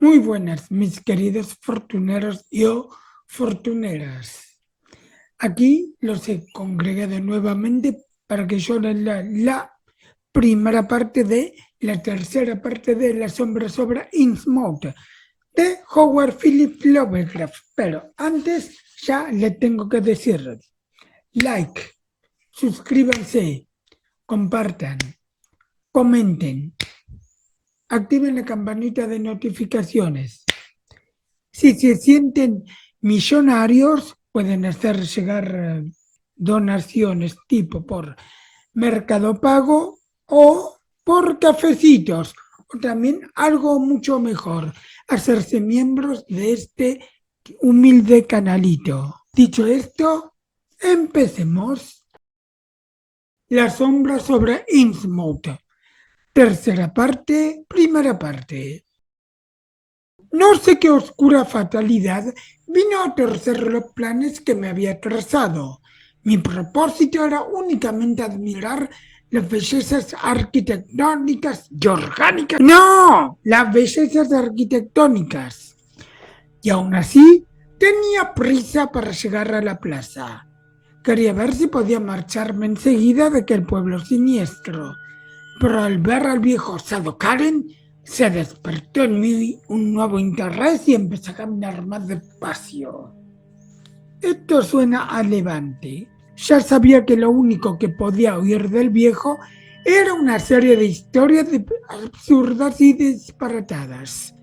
Muy buenas, mis queridos fortuneros y o fortuneras. Aquí los he congregado nuevamente para que yo les lea la primera parte de la tercera parte de La sombra sobre Innsmouth de Howard Phillips Lovecraft. Pero antes ya le tengo que decir, like, suscríbanse, compartan, comenten, activen la campanita de notificaciones. Si se sienten millonarios, pueden hacer llegar donaciones tipo por Mercado Pago o por cafecitos. O también algo mucho mejor, hacerse miembros de este humilde canalito. Dicho esto, empecemos. La sombra sobre Innsmouth. Tercera parte, primera parte. No sé qué oscura fatalidad vino a torcer los planes que me había trazado. Mi propósito era únicamente admirar las bellezas arquitectónicas y orgánicas. ¡No! Las bellezas arquitectónicas. Y aún así, tenía prisa para llegar a la plaza. Quería ver si podía marcharme enseguida de aquel pueblo siniestro. Pero al ver al viejo Sadokaren, se despertó en mí un nuevo interés y empecé a caminar más despacio. Esto suena a Levante. Ya sabía que lo único que podía oír del viejo era una serie de historias absurdas y disparatadas.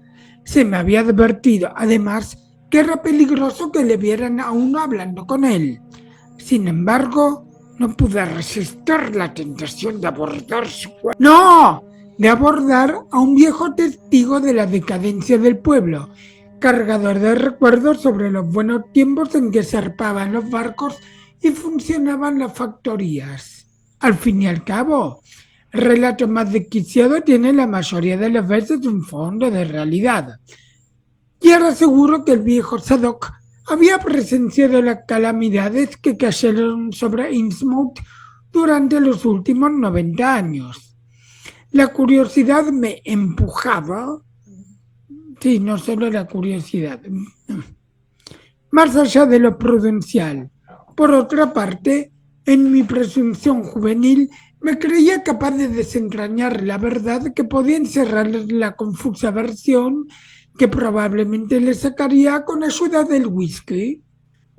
Se me había advertido, además, que era peligroso que le vieran a uno hablando con él. Sin embargo, no pude resistir la tentación de abordar su cuerpo. ¡No! De abordar a un viejo testigo de la decadencia del pueblo, cargador de recuerdos sobre los buenos tiempos en que zarpaban los barcos y funcionaban las factorías. Al fin y al cabo, el relato más desquiciado tiene la mayoría de las veces un fondo de realidad. Y era seguro que el viejo Sadok había presenciado las calamidades que cayeron sobre Innsmouth durante los últimos 90 años. La curiosidad me empujaba, sí, no solo la curiosidad, más allá de lo prudencial. Por otra parte, en mi presunción juvenil, me creía capaz de desentrañar la verdad que podía encerrar la confusa versión que probablemente le sacaría con ayuda del whisky.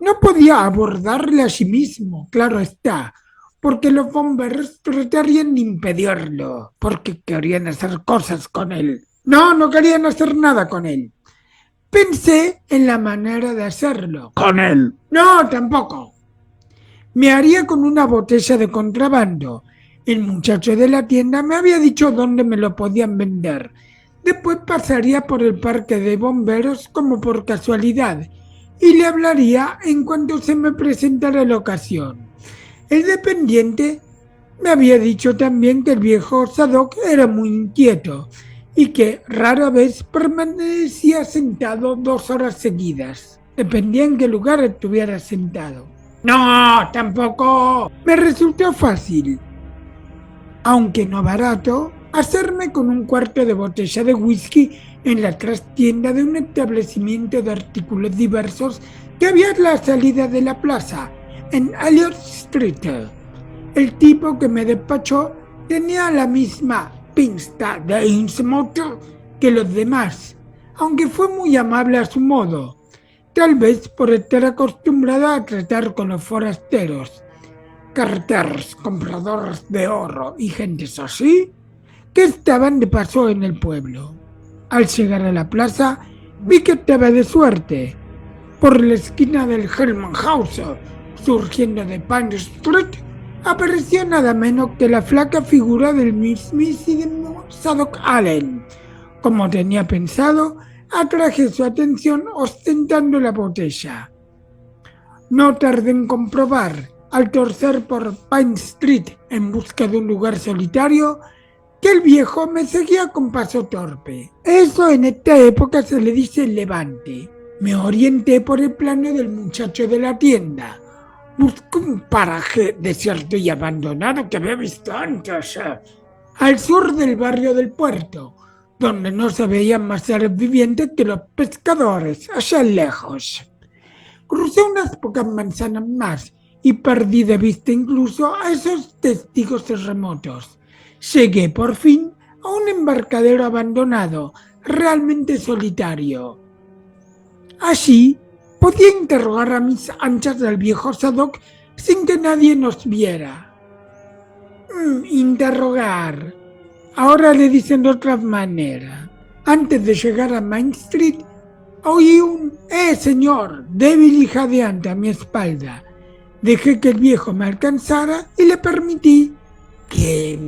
No podía abordarle a sí mismo, claro está, porque los bomberos tratarían de impedirlo, porque querían hacer cosas con él. No, no querían hacer nada con él. Pensé en la manera de hacerlo. Con él. No, tampoco. Me haría con una botella de contrabando. El muchacho de la tienda me había dicho dónde me lo podían vender. Después pasaría por el parque de bomberos como por casualidad y le hablaría en cuanto se me presentara la ocasión. El dependiente me había dicho también que el viejo Sadok era muy inquieto y que rara vez permanecía sentado 2 horas seguidas. Dependía en qué lugar estuviera sentado. No, tampoco. Me resultó fácil, aunque no barato, hacerme con un cuarto de botella de whisky en la trastienda de un establecimiento de artículos diversos que había a la salida de la plaza, en Elliot Street. El tipo que me despachó tenía la misma pinta de Innsmouth que los demás, aunque fue muy amable a su modo, tal vez por estar acostumbrado a tratar con los forasteros, carteros, compradores de oro y gentes así, que estaban de paso en el pueblo. Al llegar a la plaza, vi que estaba de suerte. Por la esquina del Hellman House, surgiendo de Pine Street, apareció nada menos que la flaca figura del mismísimo Sadok Allen. Como tenía pensado, atraje su atención ostentando la botella. No tardé en comprobar, al torcer por Pine Street en busca de un lugar solitario, que el viejo me seguía con paso torpe. Eso en esta época se le dice levante. Me orienté por el plano del muchacho de la tienda. Busqué un paraje desierto y abandonado que había visto antes, al sur del barrio del puerto, donde no se veían más seres vivientes que los pescadores, allá lejos. Crucé unas pocas manzanas más y perdí de vista incluso a esos testigos remotos. Llegué por fin a un embarcadero abandonado, realmente solitario. Allí podía interrogar a mis anchas del viejo Sadok sin que nadie nos viera. Interrogar. Ahora le dicen de otra manera. Antes de llegar a Main Street, oí un señor, débil y jadeante a mi espalda. Dejé que el viejo me alcanzara y le permití que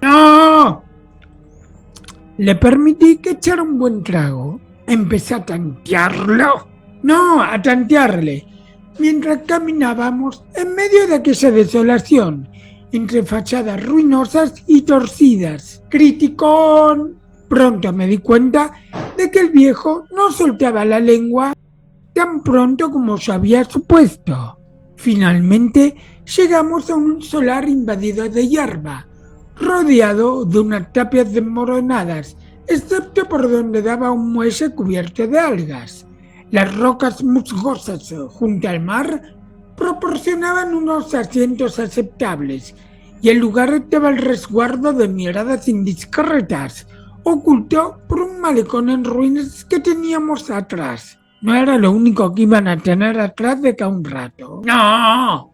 ¡No! Le permití que echara un buen trago. Empecé a tantearlo. No, a tantearle. Mientras caminábamos en medio de aquella desolación, entre fachadas ruinosas y torcidas. ¡Criticón! Pronto me di cuenta de que el viejo no soltaba la lengua tan pronto como yo había supuesto. Finalmente llegamos a un solar invadido de hierba, rodeado de unas tapias desmoronadas, excepto por donde daba un muelle cubierto de algas. Las rocas musgosas junto al mar proporcionaban unos asientos aceptables y el lugar estaba al resguardo de miradas indiscretas, oculto por un malecón en ruinas que teníamos atrás. No era lo único que iban a tener atrás de cada un rato. ¡No!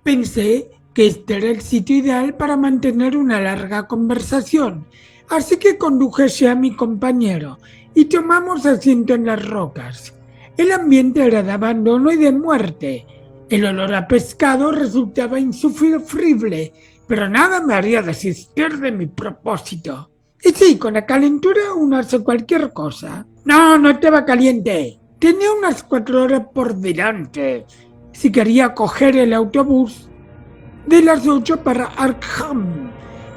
Pensé que este era el sitio ideal para mantener una larga conversación, así que conduje a mi compañero y tomamos asiento en las rocas. El ambiente era de abandono y de muerte. El olor a pescado resultaba insufrible, pero nada me haría desistir de mi propósito. Y sí, con la calentura uno hace cualquier cosa. No estaba caliente. Tenía unas 4 horas por delante. Si quería coger el autobús de las 8 para Arkham.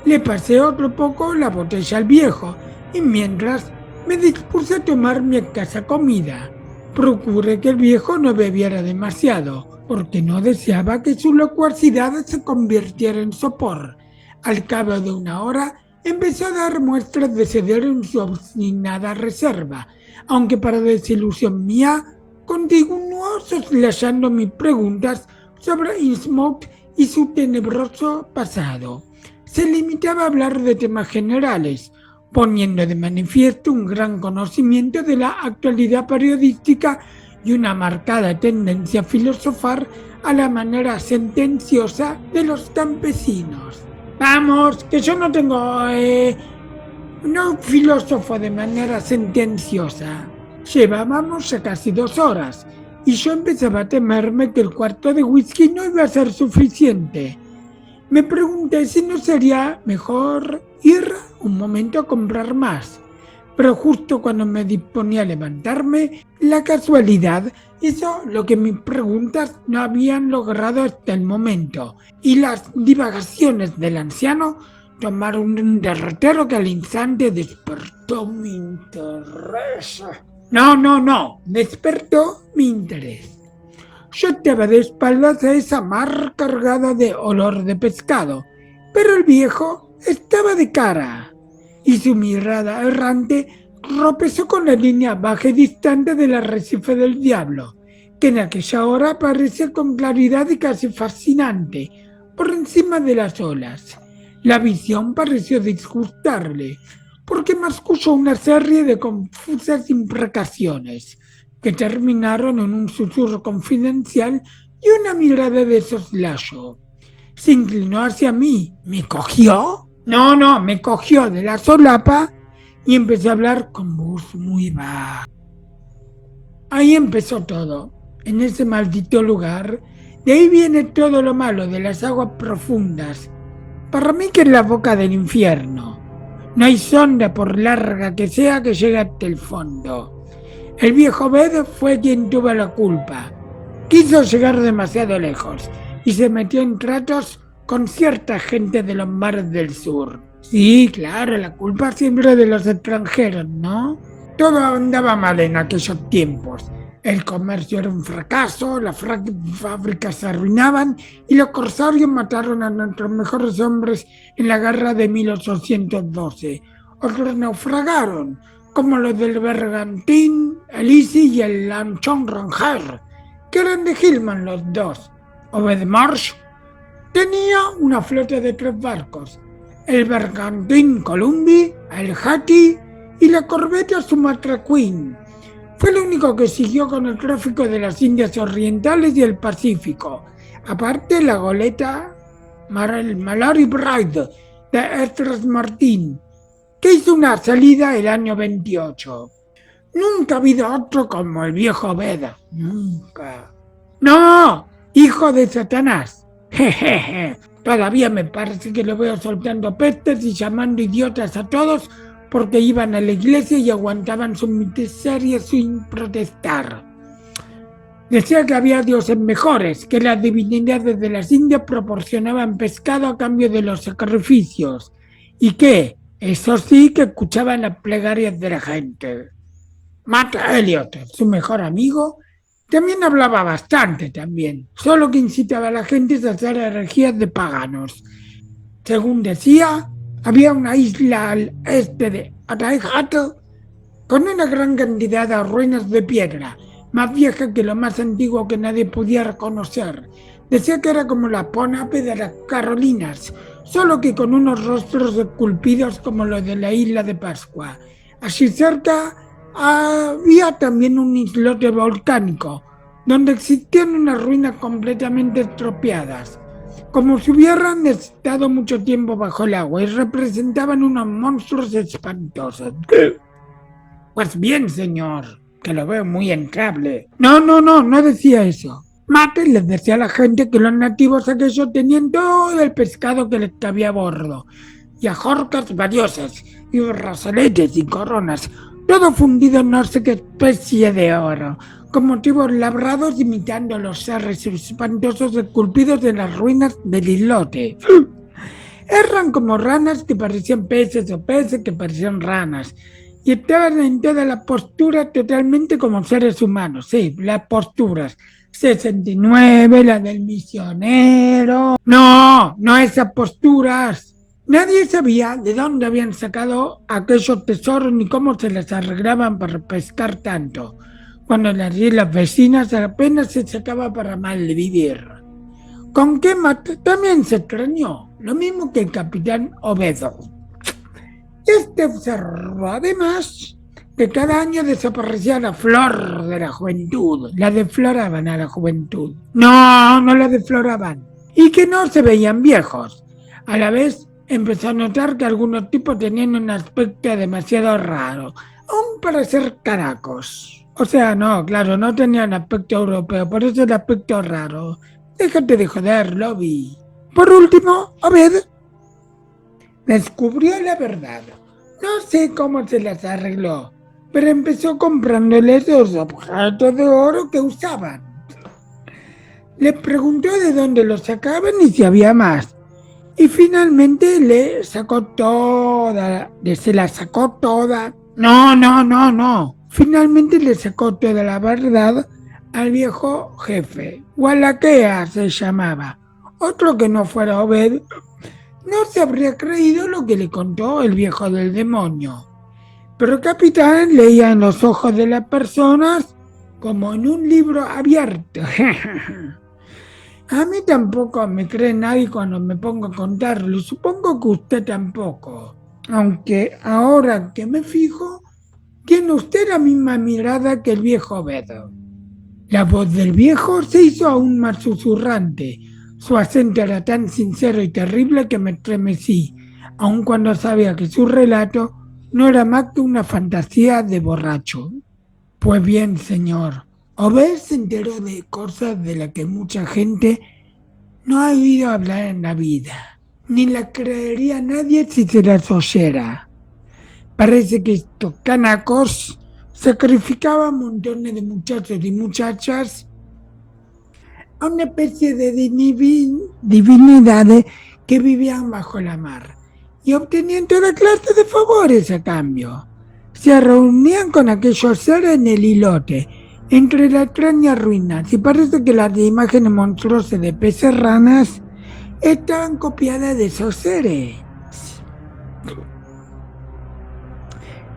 Le pasé otro poco la botella al viejo y mientras me dispuse a tomar mi escasa comida. Procuré que el viejo no bebiera demasiado, porque no deseaba que su locuacidad se convirtiera en sopor. Al cabo de una hora empezó a dar muestras de ceder en su obstinada reserva, aunque para desilusión mía continuó soslayando mis preguntas sobre Innsmouth y su tenebroso pasado. Se limitaba a hablar de temas generales, poniendo de manifiesto un gran conocimiento de la actualidad periodística y una marcada tendencia a filosofar a la manera sentenciosa de los campesinos. Vamos, que yo no tengo... no filósofo de manera sentenciosa. Llevábamos ya casi 2 horas y yo empezaba a temerme que el cuarto de whisky no iba a ser suficiente. Me pregunté si no sería mejor ir un momento a comprar más, pero justo cuando me disponía a levantarme, la casualidad hizo lo que mis preguntas no habían logrado hasta el momento, y las divagaciones del anciano tomaron un derrotero que al instante despertó mi interés. No, despertó mi interés. Yo estaba de espaldas a esa mar cargada de olor de pescado, pero el viejo estaba de cara, y su mirada errante tropezó con la línea baja y distante del arrecife del diablo, que en aquella hora aparecía con claridad y casi fascinante, por encima de las olas. La visión pareció disgustarle, porque masculló una serie de confusas imprecaciones, que terminaron en un susurro confidencial y una mirada de soslayo. Se inclinó hacia mí. ¿Me cogió? No, me cogió de la solapa y empezó a hablar con voz muy baja. Ahí empezó todo, en ese maldito lugar. De ahí viene todo lo malo de las aguas profundas. Para mí que es la boca del infierno. No hay sonda, por larga que sea, que llegue hasta el fondo. El viejo Bed fue quien tuvo la culpa. Quiso llegar demasiado lejos y se metió en tratos con cierta gente de los mares del sur. Sí, claro, la culpa siempre de los extranjeros, ¿no? Todo andaba mal en aquellos tiempos. El comercio era un fracaso, las fábricas se arruinaban y los corsarios mataron a nuestros mejores hombres en la guerra de 1812. Otros naufragaron, como los del Bergantín, el Isi y el Lanchón Ranger, que eran de Hillman los dos. Obed Marsh tenía una flota de 3 barcos, el Bergantín Columbia, el Hattie y la corbeta Sumatra Queen. Fue el único que siguió con el tráfico de las Indias Orientales y el Pacífico. Aparte, la goleta Mallory Bride de Ertras Martin, que hizo una salida el año 28. Nunca ha habido otro como el viejo Veda. Nunca. ¡No! ¡Hijo de Satanás! Jejeje. Todavía me parece que lo veo soltando pestes y llamando idiotas a todos porque iban a la iglesia y aguantaban su miseria sin protestar. Decía que había dioses mejores, que las divinidades de las Indias proporcionaban pescado a cambio de los sacrificios, y que, eso sí, que escuchaban las plegarias de la gente. Matt Elliot, su mejor amigo, también hablaba bastante también, solo que incitaba a la gente a hacer herejías de paganos. Según decía, había una isla al este de Atayhato con una gran cantidad de ruinas de piedra, más vieja que lo más antiguo que nadie pudiera reconocer. Decía que era como la Ponape de las Carolinas, solo que con unos rostros esculpidos como los de la isla de Pascua. Allí cerca había también un islote volcánico, donde existían unas ruinas completamente estropeadas, como si hubieran estado mucho tiempo bajo el agua y representaban unos monstruos espantosos. Pues bien, señor, que lo veo muy entrable. No decía eso. Mate les decía a la gente que los nativos aquellos tenían todo el pescado que les cabía a bordo, y ajorcas valiosas, y brazaletes y coronas, todo fundido en no sé qué especie de oro, con motivos labrados imitando los cerros espantosos esculpidos en las ruinas del islote. Eran como ranas que parecían peces o peces que parecían ranas. Y estaban en todas las posturas totalmente como seres humanos. Sí, las posturas. 69, la del misionero. No esas posturas. Nadie sabía de dónde habían sacado aquellos tesoros ni cómo se les arreglaban para pescar tanto, cuando en las islas vecinas apenas se sacaba para malvivir. Con qué también se extrañó, lo mismo que el capitán Obedo. Este observó además que cada año desaparecía la flor de la juventud, la defloraban a la juventud. No la defloraban. Y que no se veían viejos. A la vez empezó a notar que algunos tipos tenían un aspecto demasiado raro, aún para ser caracos. O sea, no, claro, no tenían aspecto europeo, por eso el aspecto raro. Déjate de joder, Lobby. Por último, Obed descubrió la verdad. No sé cómo se las arregló, pero empezó comprándoles los objetos de oro que usaban. Le preguntó de dónde los sacaban y si había más. Y finalmente le sacó toda, se la sacó toda. No. Finalmente le sacó toda la verdad al viejo jefe. Wallachea se llamaba. Otro que no fuera Obed no se habría creído lo que le contó el viejo del demonio. Pero el capitán leía en los ojos de las personas como en un libro abierto. A mí tampoco me cree nadie cuando me pongo a contarlo, y supongo que usted tampoco. Aunque ahora que me fijo, tiene usted la misma mirada que el viejo Bedo. La voz del viejo se hizo aún más susurrante. Su acento era tan sincero y terrible que me estremecí, aun cuando sabía que su relato no era más que una fantasía de borracho. Pues bien, señor, Obed se enteró de cosas de las que mucha gente no ha oído hablar en la vida, ni la creería nadie si se las oyera. Parece que estos canacos sacrificaban montones de muchachos y muchachas a una especie de divinidades que vivían bajo la mar y obtenían toda clase de favores a cambio. Se reunían con aquellos seres en el islote entre las extrañas ruinas y parece que las imágenes monstruosas de peces ranas estaban copiadas de esos seres.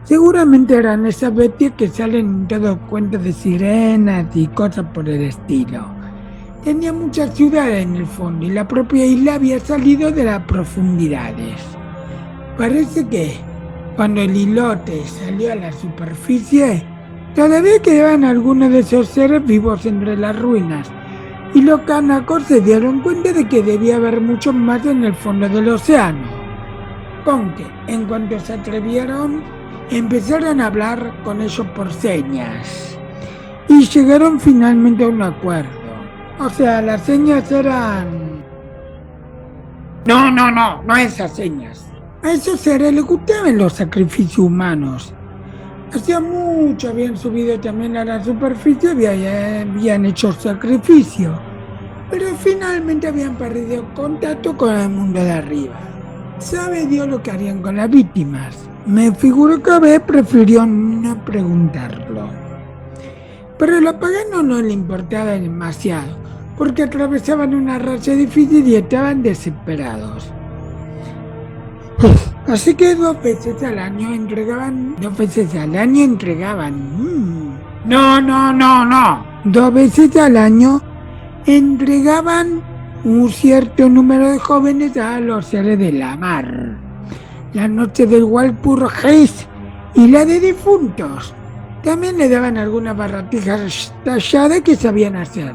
Seguramente eran esas bestias que salen en todos cuentos de sirenas y cosas por el estilo. Tenía muchas ciudades en el fondo y la propia isla había salido de las profundidades. Parece que cuando el islote salió a la superficie, todavía quedaban algunos de esos seres vivos entre las ruinas, y los canacos se dieron cuenta de que debía haber muchos más en el fondo del océano. Con que, en cuanto se atrevieron, empezaron a hablar con ellos por señas, y llegaron finalmente a un acuerdo. O sea, las señas eran... No esas señas. A esos seres les gustaban los sacrificios humanos. Hacía mucho habían subido también a la superficie y habían hecho sacrificio, pero finalmente habían perdido contacto con el mundo de arriba. ¿Sabe Dios lo que harían con las víctimas? Me figuro que Abel prefirió no preguntarlo. Pero a los paganos no le importaba demasiado, porque atravesaban una racha difícil y estaban desesperados. Así que 2 veces al año entregaban. 2 veces al año entregaban. No. 2 veces al año entregaban un cierto número de jóvenes a los seres de la mar. La noche del Walpurgis y la de difuntos. También le daban algunas barratijas talladas que sabían hacer.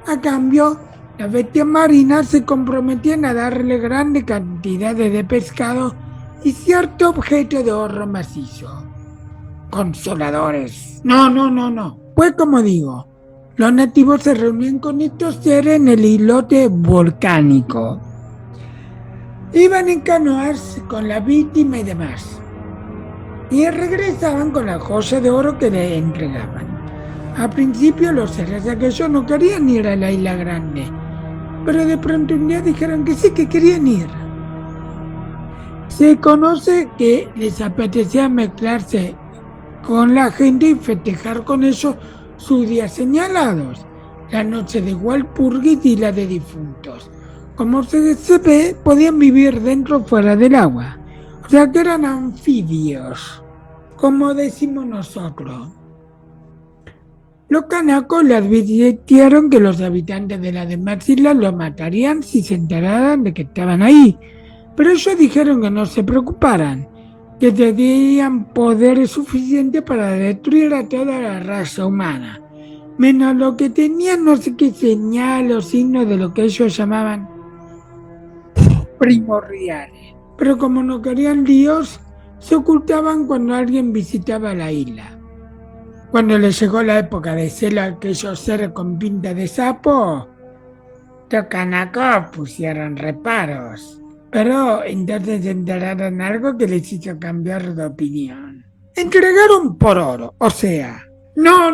A cambio, las bestias marinas se comprometían a darle grandes cantidades de pescado y cierto objeto de oro macizo. Consoladores. No. Pues como digo, los nativos se reunían con estos seres en el islote volcánico. Iban en canoas con la víctima y demás. Y regresaban con la joya de oro que le entregaban. Al principio los seres aquellos no querían ir a la isla grande, pero de pronto un día dijeron que sí, que querían ir. Se conoce que les apetecía mezclarse con la gente y festejar con ellos sus días señalados, la noche de Walpurgis y la de difuntos. Como se ve, podían vivir dentro o fuera del agua, o sea que eran anfibios, como decimos nosotros. Los canacos le advirtieron que los habitantes de las demás islas los matarían si se enteraran de que estaban ahí, pero ellos dijeron que no se preocuparan, que tenían poder suficiente para destruir a toda la raza humana, menos lo que tenían no sé qué señal o signo de lo que ellos llamaban primordiales. Pero como no querían líos, se ocultaban cuando alguien visitaba la isla. Cuando les llegó la época de celo a aquellos seres con pinta de sapo, los canacos pusieron reparos. Pero entonces se enteraron algo que les hizo cambiar de opinión. Entregaron por oro, o sea... No.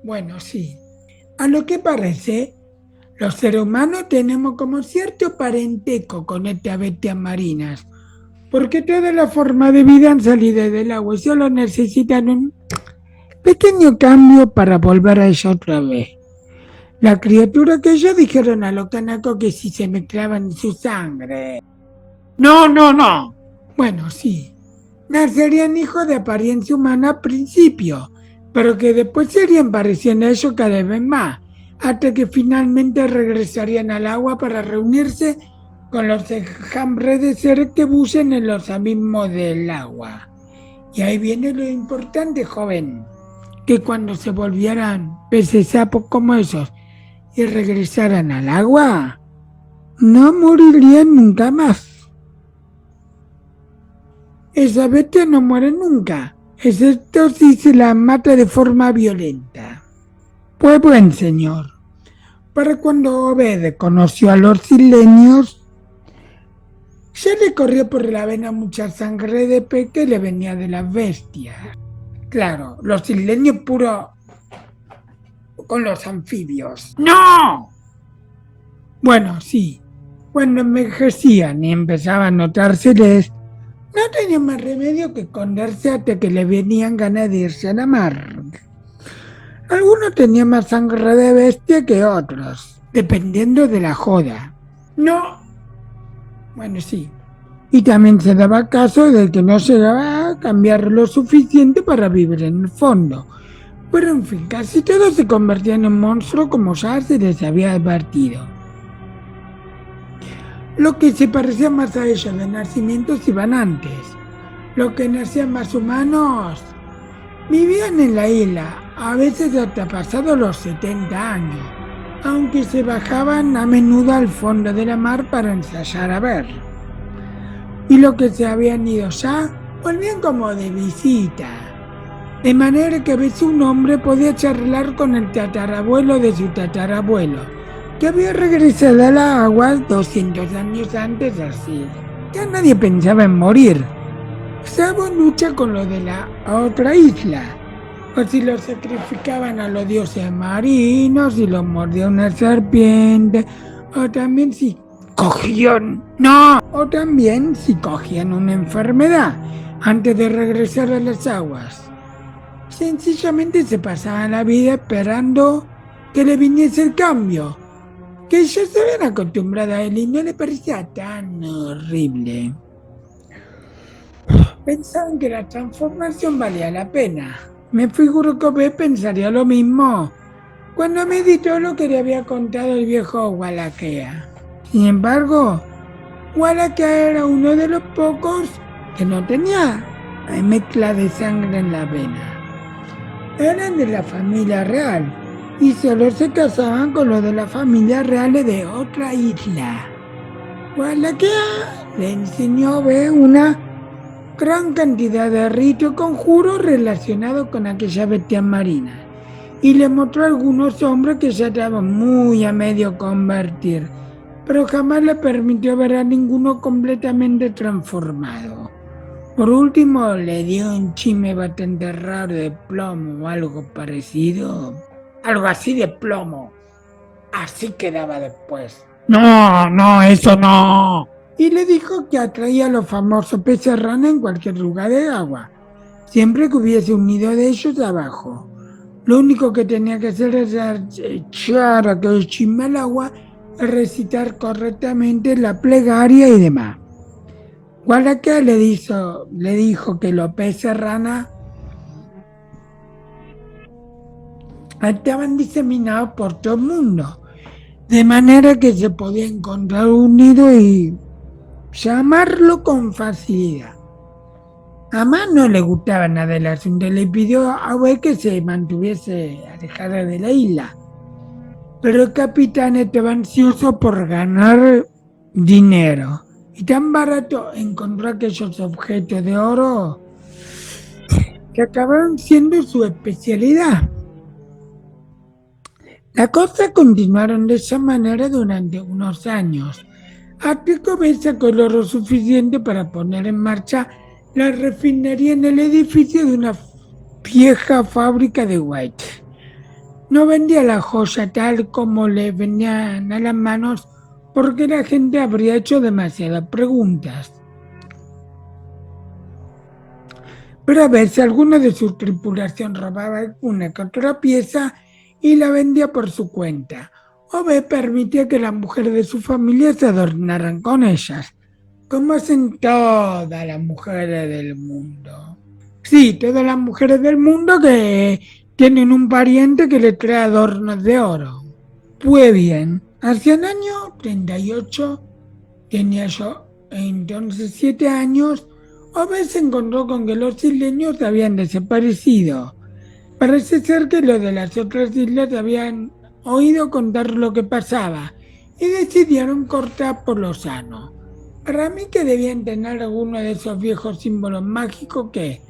Bueno, sí. A lo que parece, los seres humanos tenemos como cierto parentesco con estas bestias marinas, porque todas las formas de vida han salido del agua y solo necesitan un pequeño cambio para volver a ella otra vez. La criatura que ellos dijeron a los canacos que si se mezclaban en su sangre... No. Bueno, sí. Nacerían hijos de apariencia humana al principio, pero que después serían pareciendo a ellos cada vez más, hasta que finalmente regresarían al agua para reunirse con los enjambres de seres que bucen en los abismos del agua. Y ahí viene lo importante, joven, que cuando se volvieran peces sapos como esos y regresaran al agua, no morirían nunca más. Esa bestia no muere nunca, excepto si se la mata de forma violenta. Pues buen señor, para cuando Obed conoció a los isleños, ya le corrió por la vena mucha sangre de pez que le venía de las bestias. Claro, los isleños puro con los anfibios. ¡No! Bueno, sí, cuando envejecían y empezaba a notárseles, no tenía más remedio que esconderse hasta que le venían ganas de irse a la mar. Algunos tenían más sangre de bestia que otros, dependiendo de la joda. No, bueno, sí. Y también se daba caso de que no llegaba a cambiar lo suficiente para vivir en el fondo. Pero en fin, casi todos se convertían en monstruos como ya se les había advertido. Lo que se parecía más a ellos de nacimiento iban antes. Los que nacían más humanos vivían en la isla, a veces hasta pasados los 70 años, aunque se bajaban a menudo al fondo de la mar para ensayar a ver. Y los que se habían ido ya volvían como de visita. De manera que a veces un hombre podía charlar con el tatarabuelo de su tatarabuelo, que había regresado a la agua 200 años antes así. Ya nadie pensaba en morir. Sabo lucha con lo de la otra isla. O si lo sacrificaban a los dioses marinos, si los mordía una serpiente, o también si cogían... ¡No! O también si cogían una enfermedad antes de regresar a las aguas. Sencillamente se pasaban la vida esperando que le viniese el cambio, que ya se habían acostumbrado a él y no le parecía tan horrible. Pensaban que la transformación valía la pena. Me figuro que Obed pensaría lo mismo cuando meditó lo que le había contado el viejo Wallachia. Sin embargo, Wallachia era uno de los pocos que no tenía mezcla de sangre en la vena. Eran de la familia real y solo se casaban con los de la familia real de otra isla. Wallachia le enseñó a ver una gran cantidad de ritos y conjuros relacionados con aquella bestia marina y le mostró a algunos hombres que ya estaban muy a medio convertir, pero jamás le permitió ver a ninguno completamente transformado. Por último, le dio un chisme bastante raro de plomo o algo parecido. Algo así de plomo. Así quedaba después. No, eso no. Y le dijo que atraía a los famosos peces rana en cualquier lugar de agua, siempre que hubiese un nido de ellos abajo. Lo único que tenía que hacer era echar aquel chisme al agua y recitar correctamente la plegaria y demás. Wallachia le dijo que los peces rana estaban diseminados por todo el mundo, de manera que se podía encontrar un nido y llamarlo con facilidad. A Más no le gustaba nada el asunto, le pidió a Obed que se mantuviese alejada de la isla. Pero el capitán estaba ansioso por ganar dinero. Y tan barato encontró aquellos objetos de oro que acabaron siendo su especialidad. Las cosas continuaron de esa manera durante unos años, hasta que Obed sacó el oro suficiente para poner en marcha la refinería en el edificio de una vieja fábrica de White. No vendía la joya tal como le venían a las manos porque la gente habría hecho demasiadas preguntas. Pero a veces alguno de su tripulación robaba una que otra pieza y la vendía por su cuenta. Obed permitía que las mujeres de su familia se adornaran con ellas, como hacen todas las mujeres del mundo. Sí, todas las mujeres del mundo que tienen un pariente que le trae adornos de oro. Pues bien, hacia el año 38 tenía yo entonces 7 años. Obed se encontró con que los isleños habían desaparecido. Parece ser que los de las otras islas habían oído contar lo que pasaba y decidieron cortar por lo sano. Para mí que debían tener alguno de esos viejos símbolos mágicos que,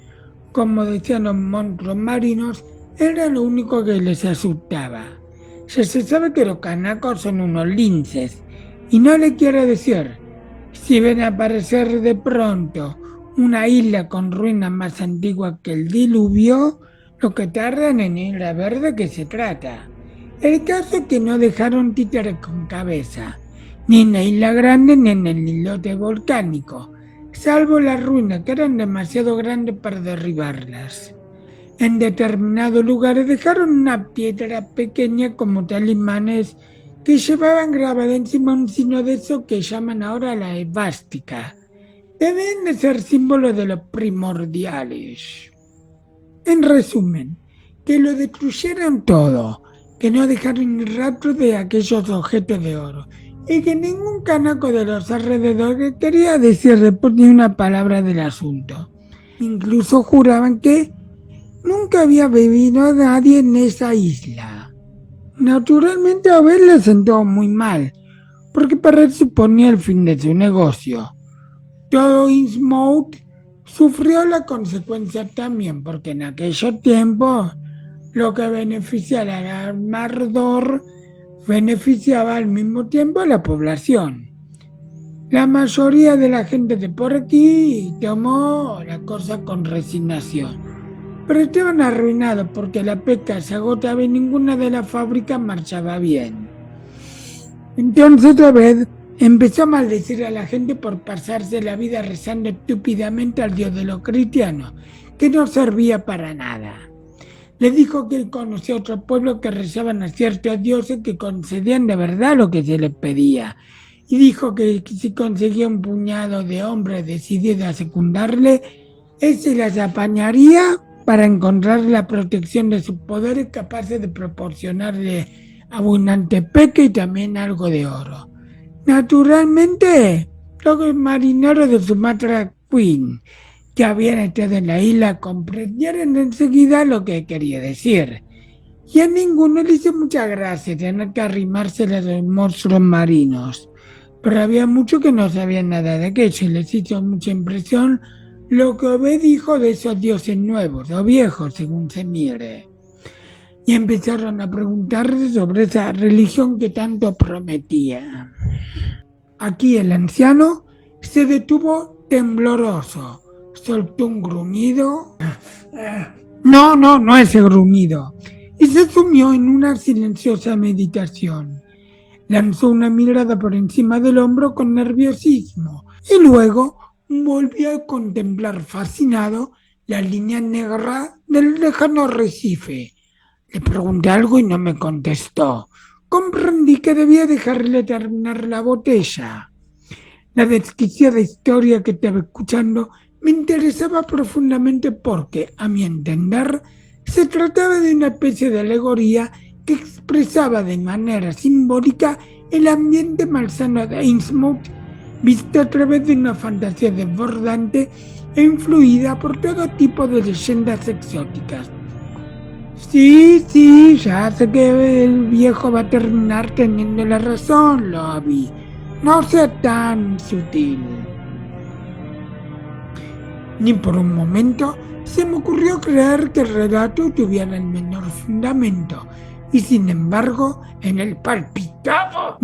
como decían los monstruos marinos, era lo único que les asustaba. Ya se sabe que los canacos son unos linces, y no le quiero decir, si ven aparecer de pronto una isla con ruinas más antiguas que el diluvio, lo que tardan en ir a ver de qué se trata. El caso es que no dejaron títeres con cabeza, ni en la isla grande ni en el islote volcánico, salvo las ruinas que eran demasiado grandes para derribarlas. En determinados lugares dejaron una piedra pequeña como talismanes que llevaban grabada encima un signo de eso que llaman ahora la esvástica. Deben de ser símbolos de los primordiales. En resumen, que lo destruyeron todo, que no dejaron ni rastro de aquellos objetos de oro, y que ningún canaco de los alrededores quería decir después ni una palabra del asunto. Incluso juraban que nunca había bebido nadie en esa isla. Naturalmente a Obed le sentó muy mal, porque para él suponía el fin de su negocio. Todo Innsmouth sufrió la consecuencia también, porque en aquellos tiempos lo que beneficiaba al armador beneficiaba al mismo tiempo a la población. La mayoría de la gente de por aquí tomó la cosa con resignación, pero estaban arruinados porque la pesca se agotaba y ninguna de las fábricas marchaba bien. Entonces Obed empezó a maldecir a la gente por pasarse la vida rezando estúpidamente al Dios de los cristianos, que no servía para nada. Le dijo que él conocía otro pueblo que rezaban a ciertos dioses que concedían de verdad lo que se les pedía. Y dijo que si conseguía un puñado de hombres decididos a secundarle, él se las apañaría para encontrar la protección de sus poderes capaces de proporcionarle abundante pesca y también algo de oro. Naturalmente, los marineros de Sumatra Queen que habían estado en la isla comprendieron enseguida lo que quería decir. Y a ninguno le hizo mucha gracia tener que arrimarse a los monstruos marinos. Pero había muchos que no sabían nada de aquello y les hizo mucha impresión lo que Obed dijo de esos dioses nuevos o viejos, según se mire. Y empezaron a preguntarse sobre esa religión que tanto prometía. Aquí el anciano se detuvo tembloroso, soltó un gruñido. No ese gruñido. Y se sumió en una silenciosa meditación. Lanzó una mirada por encima del hombro con nerviosismo y luego volvió a contemplar fascinado la línea negra del lejano arrecife. Le pregunté algo y no me contestó. Comprendí que debía dejarle terminar la botella. La desquiciada historia que estaba escuchando me interesaba profundamente porque, a mi entender, se trataba de una especie de alegoría que expresaba de manera simbólica el ambiente malsano de Innsmouth, visto a través de una fantasía desbordante e influida por todo tipo de leyendas exóticas. Sí, ya sé que el viejo va a terminar teniendo la razón, Lobby. No sea tan sutil. Ni por un momento se me ocurrió creer que el relato tuviera el menor fundamento. Y sin embargo, en él palpitaba.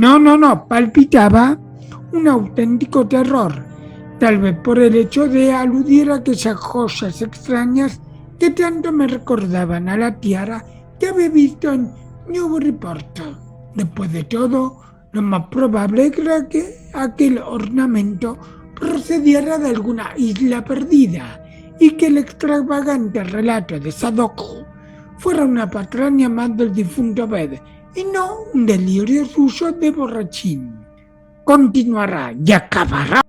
Palpitaba un auténtico terror. Tal vez por el hecho de aludir a aquellas joyas extrañas que tanto me recordaban a la tiara que había visto en Newburyport. Después de todo, lo más probable era que aquel ornamento procediera de alguna isla perdida y que el extravagante relato de Sadok fuera una patraña más del difunto Obed y no un delirio suyo de borrachín. Continuará y acabará.